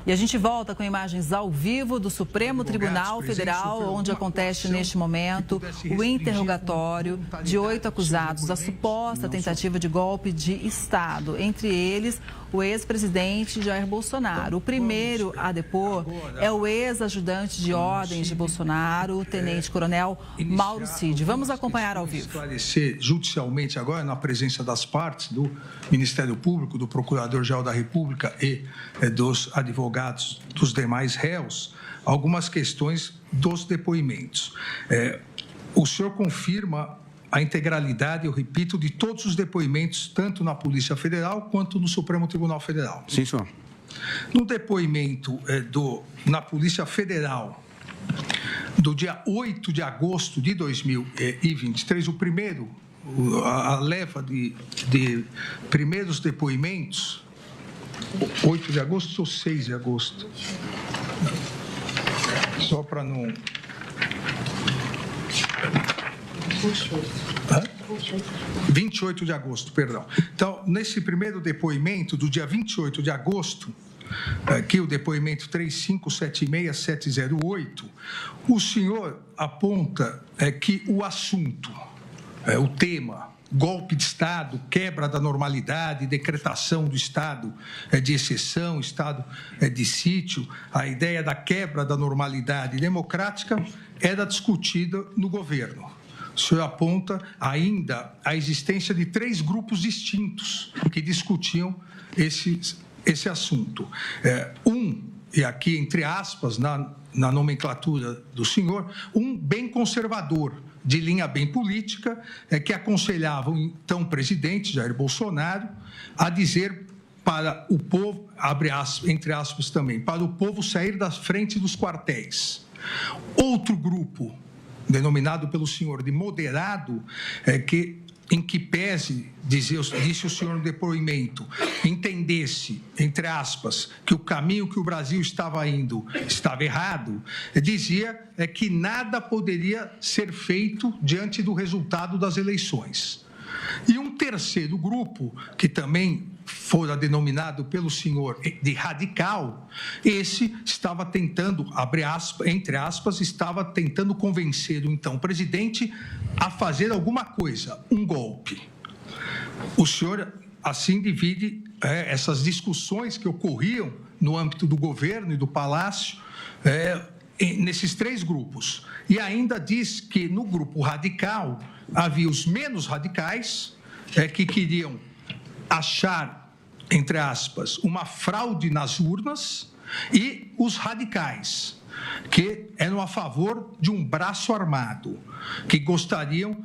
E a gente volta com imagens ao vivo do Supremo Tribunal Federal, onde acontece neste momento o interrogatório de 8 acusados da suposta tentativa de golpe de Estado. Entre eles, o ex-presidente Jair Bolsonaro. O primeiro a depor é o ex-ajudante de ordens de Bolsonaro, o tenente-coronel Mauro Cid. Vamos acompanhar ao vivo. Esclarecer judicialmente agora, na presença das partes, do Ministério Público, do Procurador-Geral da República e dos advogados dos demais réus, algumas questões dos depoimentos. O senhor confirma a integralidade, eu repito, de todos os depoimentos, tanto na Polícia Federal quanto no Supremo Tribunal Federal? Sim, senhor. No depoimento na Polícia Federal, do dia 8 de agosto de 2023, o primeiro, a leva de primeiros depoimentos, 8 de agosto ou 6 de agosto? Só para não... 28 de agosto, perdão. Então, nesse primeiro depoimento, do dia 28 de agosto, aqui o depoimento 3576708, o senhor aponta que o assunto, o tema, golpe de Estado, quebra da normalidade, decretação do estado de exceção, estado de sítio, a ideia da quebra da normalidade democrática era discutida no governo. O senhor aponta ainda a existência de 3 grupos distintos que discutiam esse assunto. E aqui, entre aspas, na nomenclatura do senhor, um bem conservador, de linha bem política, que aconselhava o então presidente Jair Bolsonaro a dizer para o povo, abre aspas, entre aspas também, para o povo sair da frente dos quartéis. Outro grupo, denominado pelo senhor de moderado, em que pese, disse o senhor no depoimento, entendesse, entre aspas, que o caminho que o Brasil estava indo estava errado, dizia que nada poderia ser feito diante do resultado das eleições. E um terceiro grupo, que também fora denominado pelo senhor de radical, esse estava tentando, entre aspas, estava tentando convencer o então presidente a fazer alguma coisa, um golpe. O senhor, assim, divide essas discussões que ocorriam no âmbito do governo e do Palácio, nesses 3 grupos. E ainda diz que no grupo radical havia os menos radicais, que queriam achar, entre aspas, uma fraude nas urnas, e os radicais, que eram a favor de um braço armado, que gostariam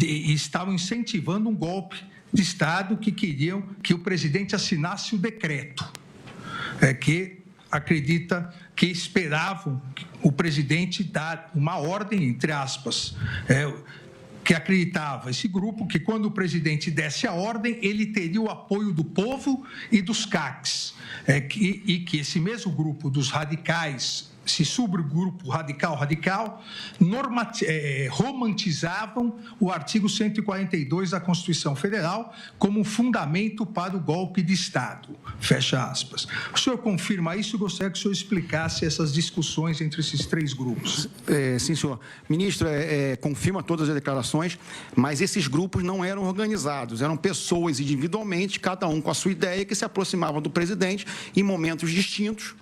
e estavam incentivando um golpe de Estado, que queriam que o presidente assinasse o decreto, que acredita que esperavam o presidente dar uma ordem, entre aspas, que acreditava esse grupo que quando o presidente desse a ordem, ele teria o apoio do povo e dos CACs, e que esse mesmo grupo dos radicais, esse subgrupo radical, romantizavam o artigo 142 da Constituição Federal como um fundamento para o golpe de Estado, fecha aspas. O senhor confirma isso e gostaria que o senhor explicasse essas discussões entre esses 3 grupos. Sim, senhor. Ministro, confirma todas as declarações, mas esses grupos não eram organizados, eram pessoas individualmente, cada um com a sua ideia, que se aproximavam do presidente em momentos distintos,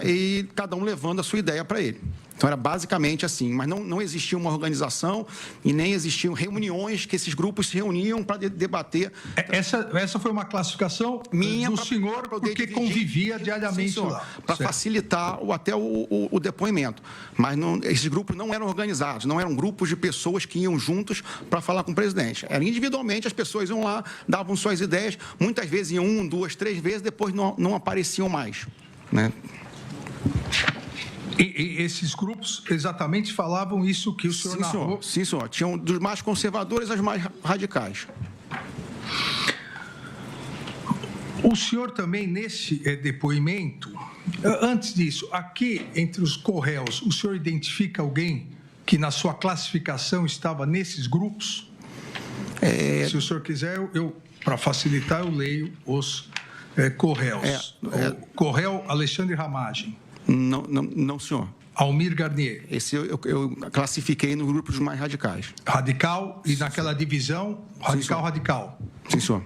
e cada um levando a sua ideia para ele. Então, era basicamente assim, mas não existia uma organização e nem existiam reuniões que esses grupos se reuniam para debater. Essa foi uma classificação minha do senhor, porque convivia diariamente lá. Para facilitar até o depoimento. Mas esses grupos não eram organizados, não eram grupos de pessoas que iam juntos para falar com o presidente. Era individualmente, as pessoas iam lá, davam suas ideias, muitas vezes iam 1, 2, 3 vezes, depois não apareciam mais, E esses grupos exatamente falavam isso que o senhor narrou? Sim, senhor. Tinham dos mais conservadores aos mais radicais. O senhor também, nesse depoimento, antes disso, aqui entre os corréus, o senhor identifica alguém que na sua classificação estava nesses grupos? Se o senhor quiser, para facilitar, eu leio os Corréus. Corréu Alexandre Ramagem. Não, senhor. Almir Garnier. Esse eu classifiquei no grupo dos mais radicais. Radical e naquela divisão, radical. Sim, senhor.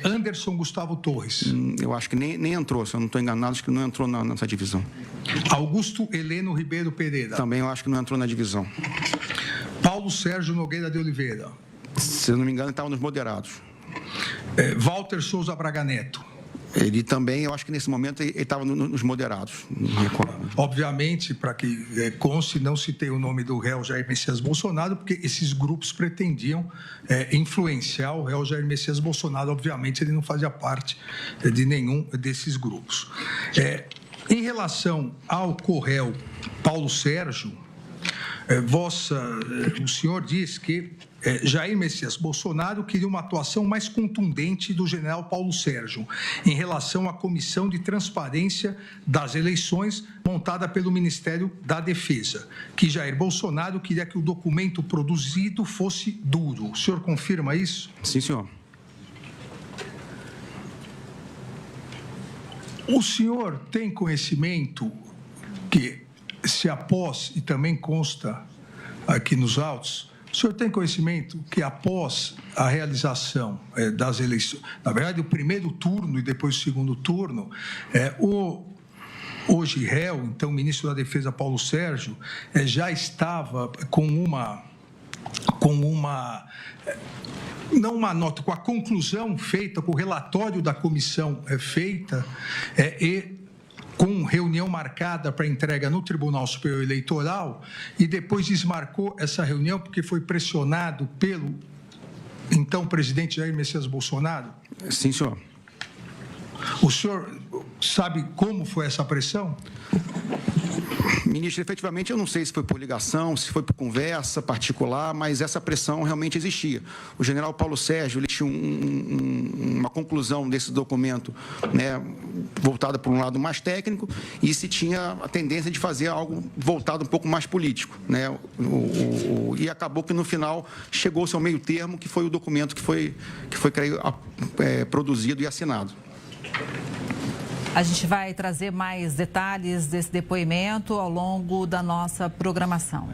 Anderson Gustavo Torres. Eu acho que nem entrou, se eu não estou enganado, acho que não entrou nessa divisão. Augusto Heleno Ribeiro Pereira. Também eu acho que não entrou na divisão. Paulo Sérgio Nogueira de Oliveira. Se eu não me engano, ele estava nos moderados. Walter Souza Braga Neto. Ele também, eu acho que nesse momento ele estava nos moderados. Obviamente, para que conste, não citei o nome do réu Jair Messias Bolsonaro, porque esses grupos pretendiam influenciar o réu Jair Messias Bolsonaro. Obviamente, ele não fazia parte de nenhum desses grupos. Em relação ao Corréu Paulo Sérgio, o senhor diz que Jair Messias Bolsonaro queria uma atuação mais contundente do general Paulo Sérgio em relação à Comissão de Transparência das Eleições montada pelo Ministério da Defesa, que Jair Bolsonaro queria que o documento produzido fosse duro. O senhor confirma isso? Sim, senhor. O senhor tem conhecimento que, se após, e também consta aqui nos autos, o senhor tem conhecimento que após a realização das eleições, na verdade, o primeiro turno e depois o segundo turno, hoje réu, então ministro da Defesa Paulo Sérgio, já estava com a conclusão feita, com o relatório da comissão feita, e com reunião marcada para entrega no Tribunal Superior Eleitoral, e depois desmarcou essa reunião porque foi pressionado pelo então presidente Jair Messias Bolsonaro? Sim, senhor. O senhor sabe como foi essa pressão? Ministro, efetivamente, eu não sei se foi por ligação, se foi por conversa particular, mas essa pressão realmente existia. O general Paulo Sérgio, ele tinha uma conclusão desse documento, né, voltada para um lado mais técnico, e se tinha a tendência de fazer algo voltado um pouco mais político, né? E acabou que, no final, chegou-se ao meio termo, que foi o documento que foi creio, produzido e assinado. A gente vai trazer mais detalhes desse depoimento ao longo da nossa programação.